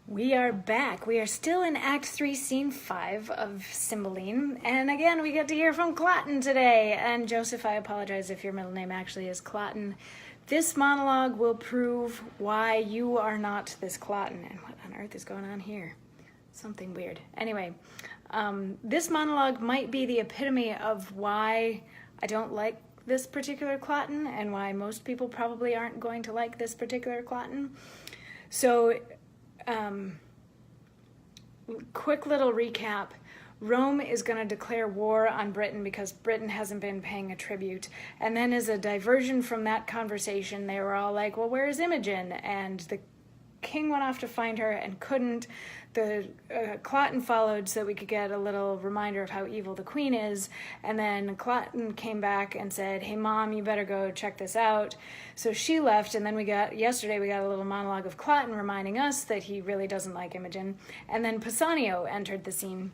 We are back. We are still in Act 3, Scene 5 of Cymbeline. And again, we get to hear from Cloten today. And Joseph, I apologize if your middle name actually is Cloten. This monologue will prove why you are not this Cloten. And what on earth is going on here? Something weird. Anyway, this monologue might be the epitome of why I don't like this particular Cloten and why most people probably aren't going to like this particular Cloten. So, quick little recap. Rome is going to declare war on Britain because Britain hasn't been paying a tribute. And then as a diversion from that conversation, they were all like, well, where's Imogen? And the king went off to find her and couldn't. The Cloten followed so that we could get a little reminder of how evil the queen is. And then Cloten came back and said, hey, Mom, you better go check this out. So she left, and then yesterday we got a little monologue of Cloten reminding us that he really doesn't like Imogen. And then Pisanio entered the scene.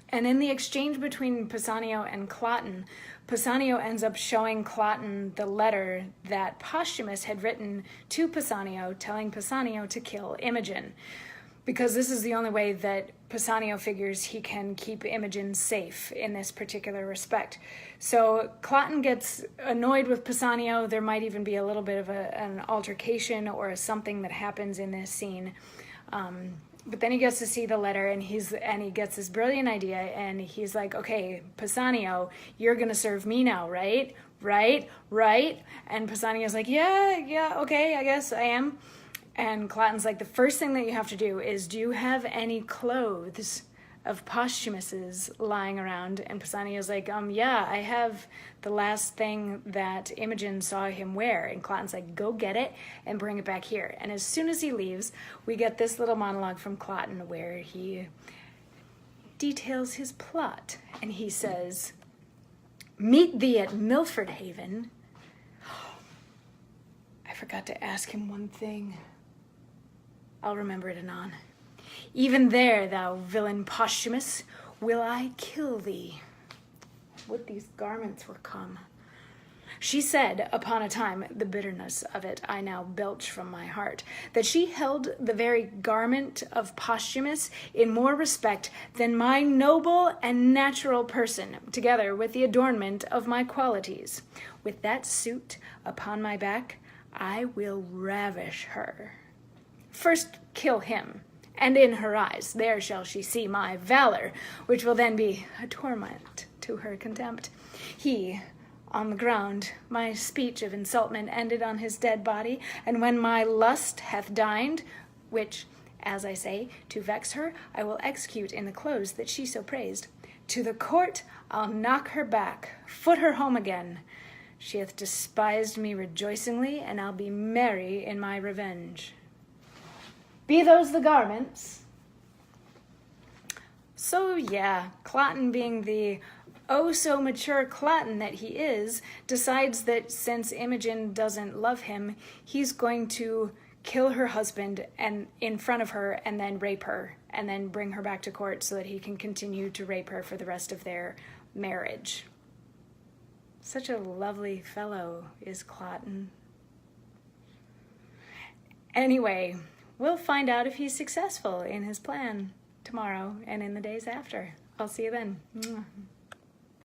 And in the exchange between Pisanio and Cloten, Pisanio ends up showing Cloten the letter that Posthumus had written to Pisanio, telling Pisanio to kill Imogen, because this is the only way that Pisanio figures he can keep Imogen safe in this particular respect. So Cloten gets annoyed with Pisanio. There might even be a little bit of an altercation or something that happens in this scene. But then he gets to see the letter, and he gets this brilliant idea, and he's like, okay, Pisanio, you're going to serve me now, right? Right? And Pisanio's like, yeah, okay, I guess I am. And Cloten's like, the first thing that you have to do is, do you have any clothes of Posthumus's lying around? And Pisanio's like, yeah, I have the last thing that Imogen saw him wear. And Cloten's like, go get it and bring it back here. And as soon as he leaves, we get this little monologue from Cloten where he details his plot. And he says, meet thee at Milford Haven. I forgot to ask him one thing. I'll remember it anon. Even there, thou villain Posthumus, will I kill thee. Would these garments were come. She said, upon a time, the bitterness of it I now belch from my heart, that she held the very garment of Posthumus in more respect than my noble and natural person, together with the adornment of my qualities. With that suit upon my back, I will ravish her. First kill him, and in her eyes there shall she see my valor, which will then be a torment to her contempt. He, on the ground, my speech of insultment ended on his dead body, and when my lust hath dined, which, as I say, to vex her, I will execute in the clothes that she so praised, to the court I'll knock her back, foot her home again. She hath despised me rejoicingly, and I'll be merry in my revenge. Be those the garments? So yeah, Cloten, being the oh-so-mature Cloten that he is, decides that since Imogen doesn't love him, he's going to kill her husband and in front of her and then rape her and then bring her back to court so that he can continue to rape her for the rest of their marriage. Such a lovely fellow is Cloten. Anyway, we'll find out if he's successful in his plan tomorrow and in the days after. I'll see you then.